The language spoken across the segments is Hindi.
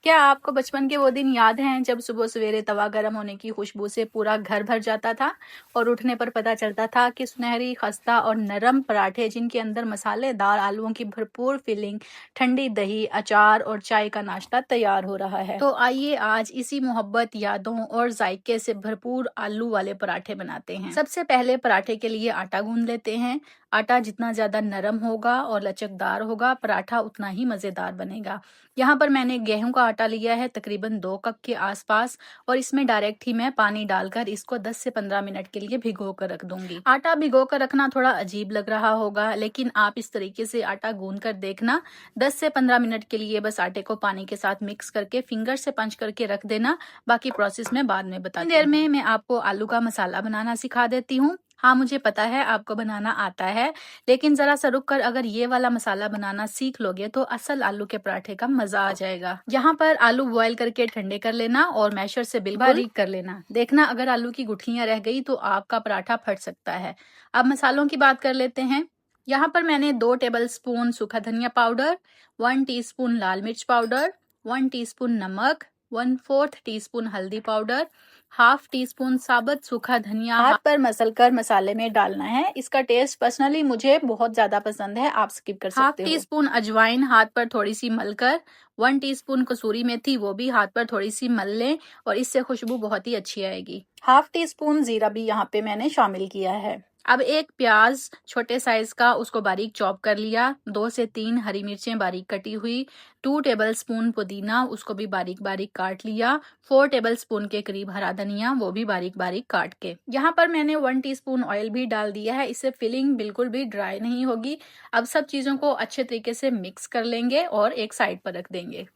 क्या आपको बचपन के वो दिन याद हैं जब सुबह सवेरे तवा गर्म होने की खुशबू से पूरा घर भर जाता था और उठने पर पता चलता था कि सुनहरी खस्ता और नरम पराठे जिनके अंदर मसालेदार आलूओं की भरपूर फिलिंग, ठंडी दही, अचार और चाय का नाश्ता तैयार हो रहा है। तो आइए आज इसी मोहब्बत, यादों और जायके से भरपूर आलू वाले पराठे बनाते हैं। सबसे पहले पराठे के लिए आटा गूंद लेते हैं। आटा जितना ज्यादा नरम होगा और लचकदार होगा, पराठा उतना ही मजेदार बनेगा। यहाँ पर मैंने गेहूं का आटा लिया है तकरीबन 2 कप के आसपास, और इसमें डायरेक्ट ही मैं पानी डालकर इसको 10 से 15 मिनट के लिए भिगो कर रख दूंगी। आटा भिगो कर रखना थोड़ा अजीब लग रहा होगा, लेकिन आप इस तरीके से आटा गूंद कर देखना। 10 से 15 मिनट के लिए बस आटे को पानी के साथ मिक्स करके फिंगर से पंच करके रख देना। बाकी प्रोसेस मैं बाद में बताती हूँ। देर में मैं आपको आलू का मसाला बनाना सिखा देती हूँ। हाँ, मुझे पता है आपको बनाना आता है, लेकिन जरा सा रुक कर अगर ये वाला मसाला बनाना सीख लोगे तो असल आलू के पराठे का मजा आ जाएगा। यहाँ पर आलू बॉईल करके ठंडे कर लेना और मैशर से बिल्कुल बारीक कर लेना। देखना अगर आलू की गुठलियां रह गई तो आपका पराठा फट सकता है। अब मसालों की बात कर लेते हैं। यहाँ पर मैंने 2 टेबल स्पून सूखा धनिया पाउडर, 1 टीस्पून लाल मिर्च पाउडर, 1 टीस्पून नमक, 1/4 टीस्पून हल्दी पाउडर, 1/2 टीस्पून साबुत सूखा धनिया हाथ पर मसल कर मसाले में डालना है। इसका टेस्ट पर्सनली मुझे बहुत ज्यादा पसंद है, आप स्किप कर सकते हो। 1/2 टीस्पून अजवाइन हाथ पर थोड़ी सी मलकर, 1 टीस्पून कसूरी मेथी वो भी हाथ पर थोड़ी सी मल लें और इससे खुशबू बहुत ही अच्छी आएगी। 1/2 टीस्पून जीरा भी यहाँ पे मैंने शामिल किया है। अब एक प्याज छोटे साइज का, उसको बारीक चॉप कर लिया। 2 से 3 हरी मिर्चें बारीक कटी हुई, 2 टेबल स्पून पुदीना, उसको भी बारीक बारीक काट लिया। 4 टेबल स्पून के करीब हरा धनिया, वो भी बारीक बारीक काट के। यहाँ पर मैंने 1 टीस्पून ऑयल भी डाल दिया है, इससे फिलिंग बिल्कुल भी ड्राई नहीं होगी। अब सब चीजों को अच्छे तरीके से मिक्स कर लेंगे और एक साइड पर रख देंगे।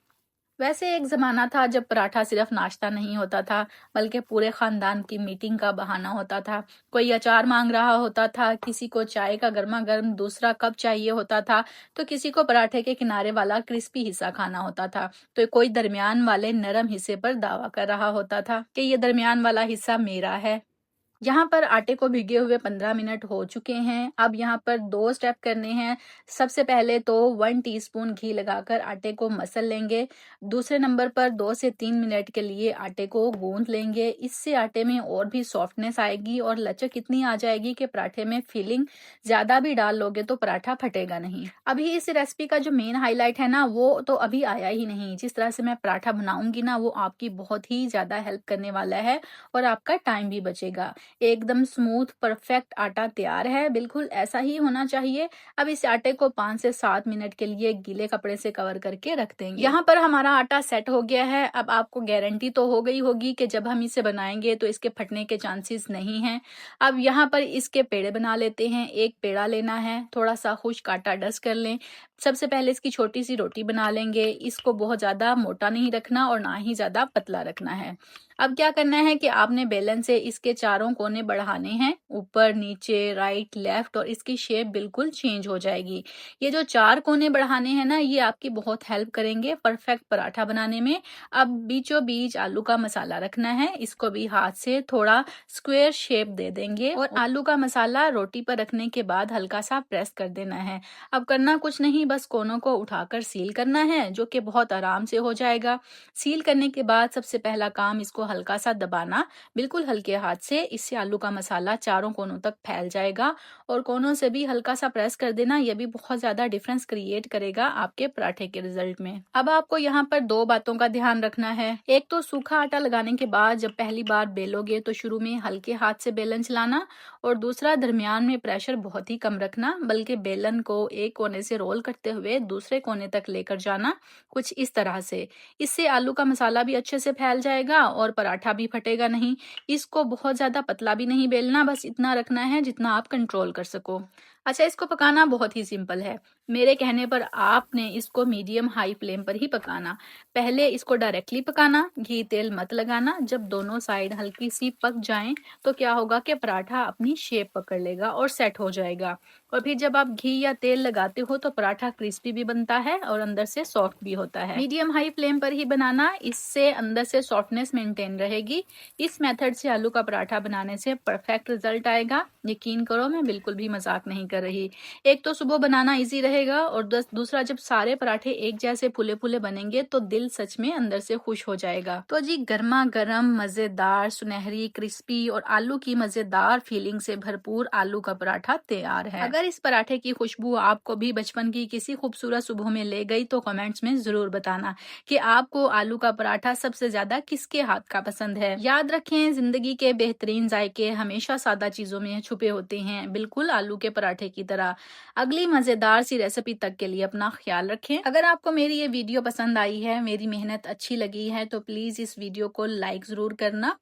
वैसे एक जमाना था जब पराठा सिर्फ नाश्ता नहीं होता था, बल्कि पूरे खानदान की मीटिंग का बहाना होता था। कोई अचार मांग रहा होता था, किसी को चाय का गर्मा गर्म दूसरा कप चाहिए होता था, तो किसी को पराठे के किनारे वाला क्रिस्पी हिस्सा खाना होता था, तो कोई दरमियान वाले नरम हिस्से पर दावा कर रहा होता था कि ये दरमियान वाला हिस्सा मेरा है। यहाँ पर आटे को भिगे हुए 15 मिनट हो चुके हैं। अब यहाँ पर 2 स्टेप करने हैं। सबसे पहले तो 1 टीस्पून घी लगाकर आटे को मसल लेंगे। दूसरे नंबर पर 2 से 3 मिनट के लिए आटे को गूंथ लेंगे। इससे आटे में और भी सॉफ्टनेस आएगी और लचक इतनी आ जाएगी कि पराठे में फिलिंग ज्यादा भी डाल लोगे तो पराठा फटेगा नहीं। अभी इस रेसिपी का जो मेन हाईलाइट है ना, वो तो अभी आया ही नहीं। जिस तरह से मैं पराठा बनाऊंगी ना, वो आपकी बहुत ही ज्यादा हेल्प करने वाला है और आपका टाइम भी बचेगा। एकदम स्मूथ परफेक्ट आटा तैयार है, बिल्कुल ऐसा ही होना चाहिए। अब इस आटे को 5 से 7 मिनट के लिए गीले कपड़े से कवर करके रख देंगे। यहाँ पर हमारा आटा सेट हो गया है। अब आपको गारंटी तो हो गई होगी कि जब हम इसे बनाएंगे तो इसके फटने के चांसेस नहीं हैं। अब यहाँ पर इसके पेड़े बना लेते हैं। एक पेड़ा लेना है, थोड़ा सा खुश्क आटा डस्ट कर लें। सबसे पहले इसकी छोटी सी रोटी बना लेंगे। इसको बहुत ज्यादा मोटा नहीं रखना और ना ही ज्यादा पतला रखना है। अब क्या करना है कि आपने बेलन से इसके चारों कोने बढ़ाने हैं, ऊपर नीचे राइट लेफ्ट, और इसकी शेप बिल्कुल चेंज हो जाएगी। ये जो 4 कोने बढ़ाने हैं ना, ये आपकी बहुत हेल्प करेंगे परफेक्ट पराठा बनाने में। अब बीचों बीच आलू का मसाला रखना है, इसको भी हाथ से थोड़ा स्क्वायर शेप दे देंगे और आलू का मसाला रोटी पर रखने के बाद हल्का सा प्रेस कर देना है। अब करना कुछ नहीं, बस कोनों को उठाकर सील करना है, जो कि बहुत आराम से हो जाएगा। सील करने के बाद सबसे पहला काम, इसको हल्का सा दबाना, बिल्कुल हल्के हाथ से। इससे आलू का मसाला चारों कोनों तक फैल जाएगा और कोनों से भी हल्का सा प्रेस कर देना। यह भी बहुत ज्यादा डिफरेंस क्रिएट करेगा आपके पराठे के रिजल्ट में। अब आपको यहाँ पर 2 बातों का ध्यान रखना है। एक तो सूखा आटा लगाने के बाद जब पहली बार बेलोगे तो शुरू में हल्के हाथ से बेलन चलाना, और दूसरा दरमियान में प्रेशर बहुत ही कम रखना, बल्कि बेलन को एक कोने से रोल करते हुए दूसरे कोने तक लेकर जाना, कुछ इस तरह से। इससे आलू का मसाला भी अच्छे से फैल जाएगा और पराठा भी फटेगा नहीं। इसको बहुत ज्यादा पतला भी नहीं बेलना, बस इतना रखना है जितना आप कंट्रोल कर सको। अच्छा, इसको पकाना बहुत ही सिंपल है। मेरे कहने पर आपने इसको मीडियम हाई फ्लेम पर ही पकाना। पहले इसको डायरेक्टली पकाना, घी तेल मत लगाना। जब दोनों साइड हल्की सी पक जाएं तो क्या होगा कि पराठा अपनी शेप पकड़ लेगा और सेट हो जाएगा। और फिर जब आप घी या तेल लगाते हो तो पराठा क्रिस्पी भी बनता है और अंदर से सॉफ्ट भी होता है। मीडियम हाई फ्लेम पर ही बनाना, इससे अंदर से सॉफ्टनेस मेंटेन रहेगी। इस मेथड से आलू का पराठा बनाने से परफेक्ट रिजल्ट आएगा। यकीन करो, मैं बिल्कुल भी मजाक नहीं कर रही। एक तो सुबह बनाना इजी रहेगा और दूसरा जब सारे पराठे एक जैसे फूले फूले बनेंगे तो दिल सच में अंदर से खुश हो जाएगा। तो जी, गर्मा गर्म मजेदार सुनहरी क्रिस्पी और आलू की मजेदार फीलिंग से भरपूर आलू का पराठा तैयार है। अगर इस पराठे की खुशबू आपको भी बचपन की किसी खूबसूरत सुबह में ले गई तो कमेंट्स में जरूर बताना कि आपको आलू का पराठा सबसे ज्यादा किसके हाथ का पसंद है। याद रखें, जिंदगी के बेहतरीन जायके हमेशा सादा चीजों में छुपे होते हैं, बिल्कुल आलू के पराठे की तरह। अगली मजेदार सी रेसिपी तक के लिए अपना ख्याल रखें। अगर आपको मेरी ये वीडियो पसंद आई है, मेरी मेहनत अच्छी लगी है, तो प्लीज इस वीडियो को लाइक जरूर करना